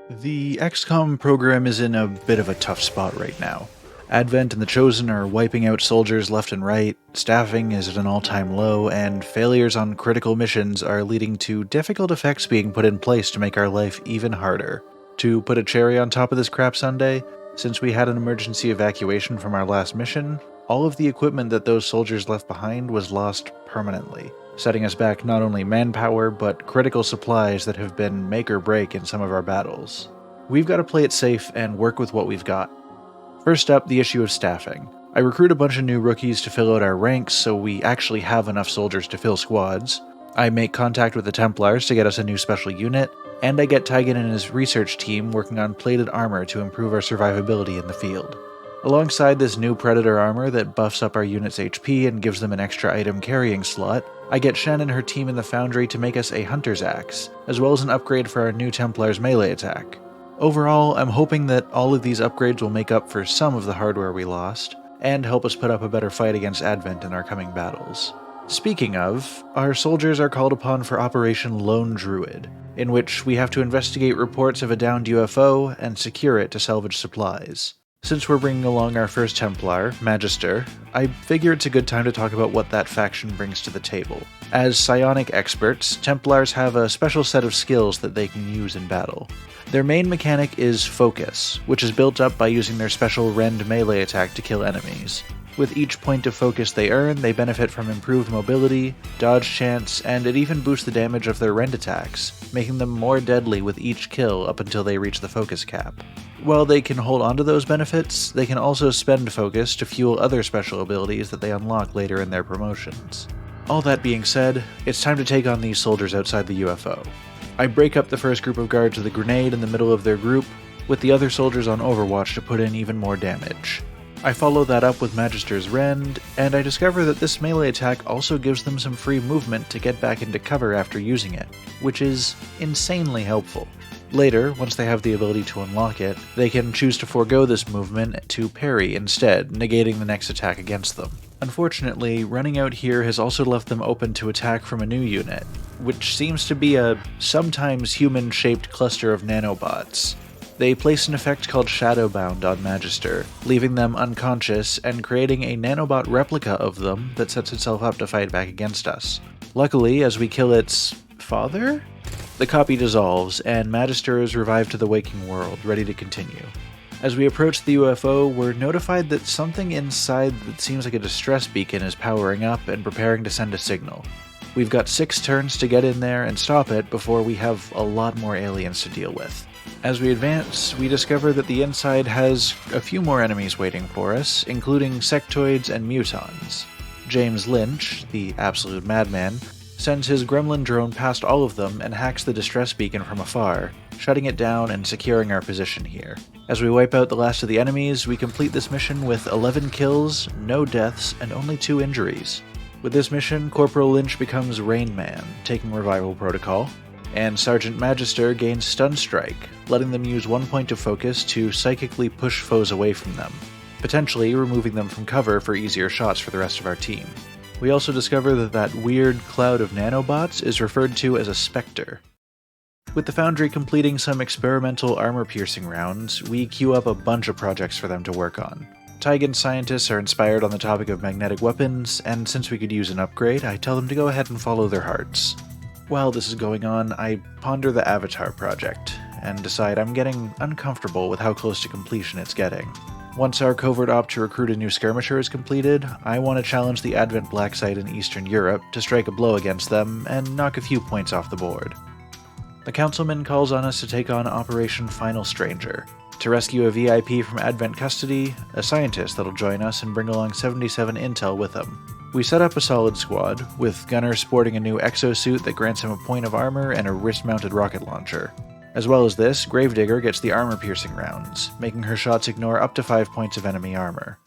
The XCOM program is in a bit of a tough spot right now. Advent and the Chosen are wiping out soldiers left and right, staffing is at an all-time low, and failures on critical missions are leading to difficult effects being put in place to make our life even harder. To put a cherry on top of this crap sundae, since we had an emergency evacuation from our last mission, all of the equipment that those soldiers left behind was lost permanently, setting us back not only manpower, but critical supplies that have been make or break in some of our battles. We've got to play it safe and work with what we've got. First up, the issue of staffing. I recruit a bunch of new rookies to fill out our ranks so we actually have enough soldiers to fill squads. I make contact with the Templars to get us a new special unit, and I get Tygan and his research team working on plated armor to improve our survivability in the field. Alongside this new Predator armor that buffs up our unit's HP and gives them an extra item carrying slot, I get Shen and her team in the Foundry to make us a Hunter's Axe, as well as an upgrade for our new Templar's melee attack. Overall, I'm hoping that all of these upgrades will make up for some of the hardware we lost, and help us put up a better fight against Advent in our coming battles. Speaking of, our soldiers are called upon for Operation Lone Druid, in which we have to investigate reports of a downed UFO and secure it to salvage supplies. Since we're bringing along our first Templar, Magister, I figure it's a good time to talk about what that faction brings to the table. As psionic experts, Templars have a special set of skills that they can use in battle. Their main mechanic is Focus, which is built up by using their special rend melee attack to kill enemies. With each point of focus they earn, they benefit from improved mobility, dodge chance, and it even boosts the damage of their rend attacks, making them more deadly with each kill up until they reach the focus cap. While they can hold onto those benefits, they can also spend focus to fuel other special abilities that they unlock later in their promotions. All that being said, it's time to take on these soldiers outside the UFO. I break up the first group of guards with a grenade in the middle of their group, with the other soldiers on Overwatch to put in even more damage. I follow that up with Magister's Rend, and I discover that this melee attack also gives them some free movement to get back into cover after using it, which is insanely helpful. Later, once they have the ability to unlock it, they can choose to forego this movement to parry instead, negating the next attack against them. Unfortunately, running out here has also left them open to attack from a new unit, which seems to be a sometimes human-shaped cluster of nanobots. They place an effect called Shadowbound on Magister, leaving them unconscious and creating a nanobot replica of them that sets itself up to fight back against us. Luckily, as we kill its father? The copy dissolves, and Magister is revived to the waking world, ready to continue. As we approach the UFO, we're notified that something inside that seems like a distress beacon is powering up and preparing to send a signal. We've got 6 turns to get in there and stop it before we have a lot more aliens to deal with. As we advance, we discover that the inside has a few more enemies waiting for us, including sectoids and mutons. James Lynch, the absolute madman, sends his gremlin drone past all of them and hacks the distress beacon from afar, shutting it down and securing our position here. As we wipe out the last of the enemies, we complete this mission with 11 kills, no deaths, and only 2 injuries. With this mission, Corporal Lynch becomes Rain Man, taking revival protocol, and Sergeant Magister gains Stun Strike, letting them use 1 point of focus to psychically push foes away from them, potentially removing them from cover for easier shots for the rest of our team. We also discover that weird cloud of nanobots is referred to as a Spectre. With the Foundry completing some experimental armor-piercing rounds, we queue up a bunch of projects for them to work on. Tygan scientists are inspired on the topic of magnetic weapons, and since we could use an upgrade, I tell them to go ahead and follow their hearts. While this is going on, I ponder the Avatar project, and decide I'm getting uncomfortable with how close to completion it's getting. Once our covert op to recruit a new skirmisher is completed, I want to challenge the ADVENT Blacksite in Eastern Europe to strike a blow against them and knock a few points off the board. The Councilman calls on us to take on Operation Final Stranger, to rescue a VIP from Advent custody, a scientist that'll join us and bring along 77 intel with him. We set up a solid squad, with Gunner sporting a new exosuit that grants him a point of armor and a wrist-mounted rocket launcher. As well as this, Gravedigger gets the armor-piercing rounds, making her shots ignore up to 5 points of enemy armor.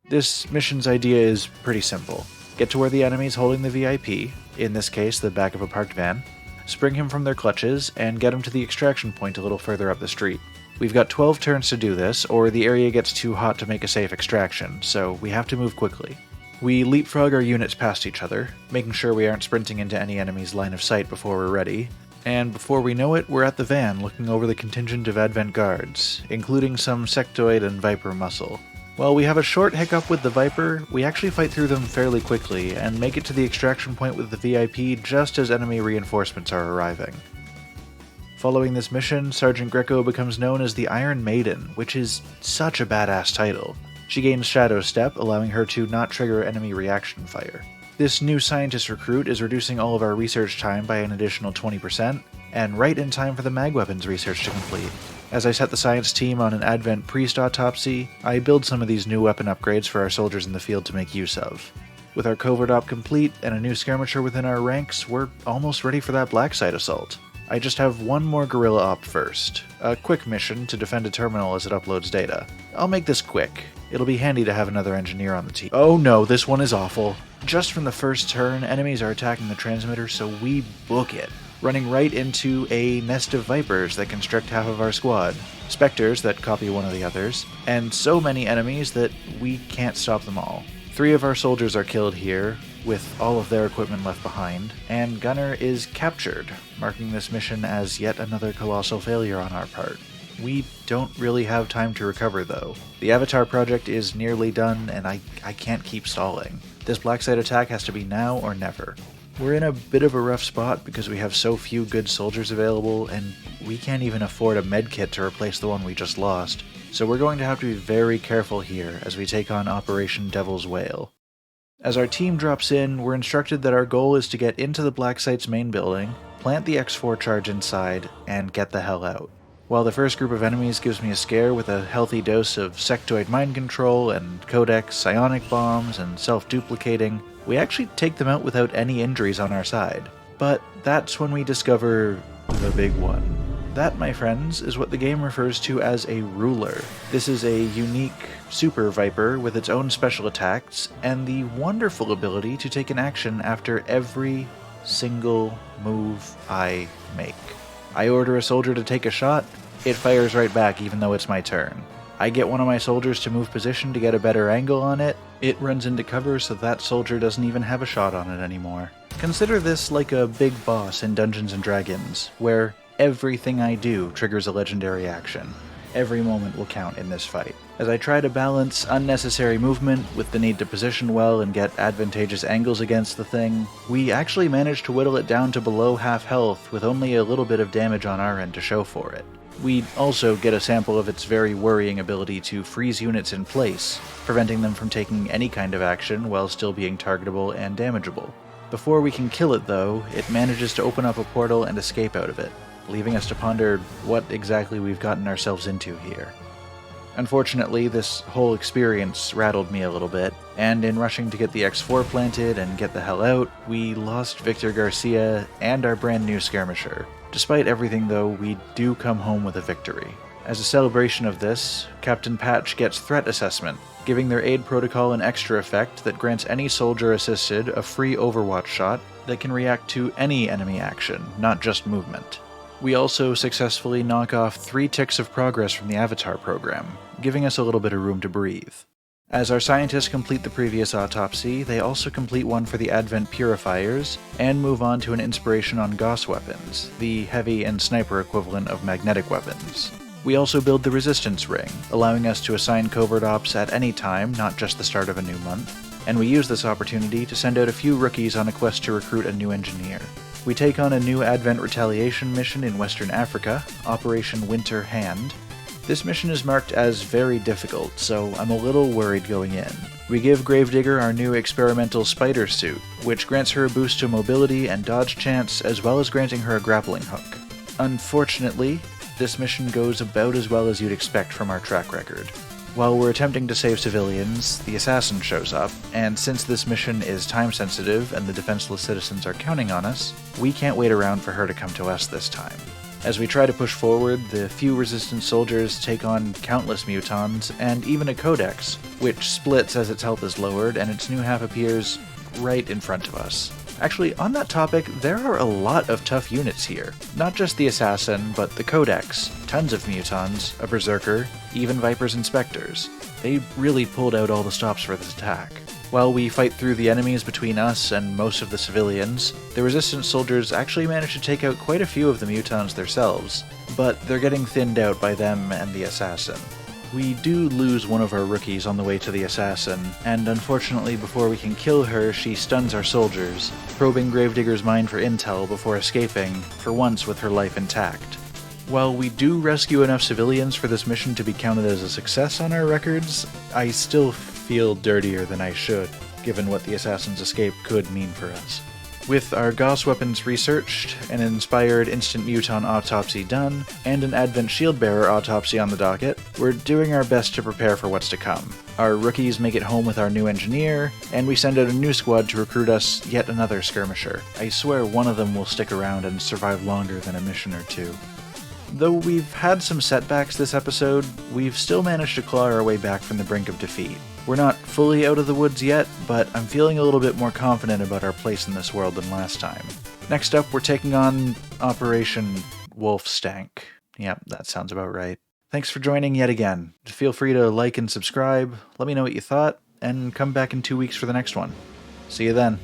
This mission's idea is pretty simple. Get to where the enemy's holding the VIP, in this case the back of a parked van, spring him from their clutches, and get him to the extraction point a little further up the street. We've got 12 turns to do this, or the area gets too hot to make a safe extraction, so we have to move quickly. We leapfrog our units past each other, making sure we aren't sprinting into any enemy's line of sight before we're ready, And before we know it, we're at the van looking over the contingent of Advent guards, including some sectoid and viper muscle. While we have a short hiccup with the viper, we actually fight through them fairly quickly and make it to the extraction point with the VIP just as enemy reinforcements are arriving. Following this mission, Sergeant Greco becomes known as the Iron Maiden, which is such a badass title. She gains Shadow Step, allowing her to not trigger enemy reaction fire. This new scientist recruit is reducing all of our research time by an additional 20%, and right in time for the mag weapons research to complete. As I set the science team on an Advent priest autopsy, I build some of these new weapon upgrades for our soldiers in the field to make use of. With our covert op complete and a new skirmisher within our ranks, we're almost ready for that Blacksite assault. I just have one more guerrilla op first, a quick mission to defend a terminal as it uploads data. I'll make this quick. It'll be handy to have another engineer on the team. Oh no, this one is awful. Just from the first turn, enemies are attacking the transmitter, so we book it, running right into a nest of vipers that constrict half of our squad, specters that copy one of the others, and so many enemies that we can't stop them all. 3 of our soldiers are killed here, with all of their equipment left behind, and Gunner is captured, marking this mission as yet another colossal failure on our part. We don't really have time to recover though. The Avatar project is nearly done, and I can't keep stalling. This Blacksite attack has to be now or never. We're in a bit of a rough spot because we have so few good soldiers available, and we can't even afford a medkit to replace the one we just lost, so we're going to have to be very careful here as we take on Operation Devil's Wail. As our team drops in, we're instructed that our goal is to get into the Blacksite's main building, plant the X4 charge inside, and get the hell out. While the first group of enemies gives me a scare with a healthy dose of sectoid mind control and codex psionic bombs and self-duplicating, we actually take them out without any injuries on our side. But that's when we discover the big one. That, my friends, is what the game refers to as a ruler. This is a unique super viper with its own special attacks and the wonderful ability to take an action after every single move I make. I order a soldier to take a shot, it fires right back even though it's my turn. I get one of my soldiers to move position to get a better angle on it, it runs into cover so that soldier doesn't even have a shot on it anymore. Consider this like a big boss in Dungeons & Dragons, where everything I do triggers a legendary action. Every moment will count in this fight. As I try to balance unnecessary movement with the need to position well and get advantageous angles against the thing, we actually managed to whittle it down to below half health with only a little bit of damage on our end to show for it. We also get a sample of its very worrying ability to freeze units in place, preventing them from taking any kind of action while still being targetable and damageable. Before we can kill it though, it manages to open up a portal and escape out of it, leaving us to ponder what exactly we've gotten ourselves into here. Unfortunately, this whole experience rattled me a little bit, and in rushing to get the X4 planted and get the hell out, we lost Victor Garcia and our brand new skirmisher. Despite everything though, we do come home with a victory. As a celebration of this, Captain Patch gets Threat Assessment, giving their aid protocol an extra effect that grants any soldier assisted a free Overwatch shot that can react to any enemy action, not just movement. We also successfully knock off 3 ticks of progress from the Avatar program, giving us a little bit of room to breathe. As our scientists complete the previous autopsy, they also complete one for the Advent Purifiers, and move on to an inspiration on Gauss weapons, the heavy and sniper equivalent of magnetic weapons. We also build the Resistance Ring, allowing us to assign covert ops at any time, not just the start of a new month, and we use this opportunity to send out a few rookies on a quest to recruit a new engineer. We take on a new Advent retaliation mission in Western Africa, Operation Winter Hand. This mission is marked as very difficult, so I'm a little worried going in. We give Gravedigger our new experimental spider suit, which grants her a boost to mobility and dodge chance, as well as granting her a grappling hook. Unfortunately, this mission goes about as well as you'd expect from our track record. While we're attempting to save civilians, the assassin shows up, and since this mission is time-sensitive and the defenseless citizens are counting on us, we can't wait around for her to come to us this time. As we try to push forward, the few resistant soldiers take on countless mutons, and even a codex, which splits as its health is lowered and its new half appears right in front of us. Actually, on that topic, there are a lot of tough units here. Not just the assassin, but the codex, tons of mutons, a berserker, even vipers and specters. They really pulled out all the stops for this attack. While we fight through the enemies between us and most of the civilians, the Resistance soldiers actually manage to take out quite a few of the mutons themselves, but they're getting thinned out by them and the assassin. We do lose one of our rookies on the way to the assassin, and unfortunately before we can kill her, she stuns our soldiers, probing Gravedigger's mind for intel before escaping, for once with her life intact. While we do rescue enough civilians for this mission to be counted as a success on our records, I still feel dirtier than I should, given what the assassin's escape could mean for us. With our Gauss weapons researched, an inspired instant muton autopsy done, and an Advent Shieldbearer autopsy on the docket, we're doing our best to prepare for what's to come. Our rookies make it home with our new engineer, and we send out a new squad to recruit us yet another skirmisher. I swear one of them will stick around and survive longer than a mission or two. Though we've had some setbacks this episode, we've still managed to claw our way back from the brink of defeat. We're not fully out of the woods yet, but I'm feeling a little bit more confident about our place in this world than last time. Next up, we're taking on Operation Wolf Stank. Yep, that sounds about right. Thanks for joining yet again. Feel free to like and subscribe, let me know what you thought, and come back in 2 weeks for the next one. See you then.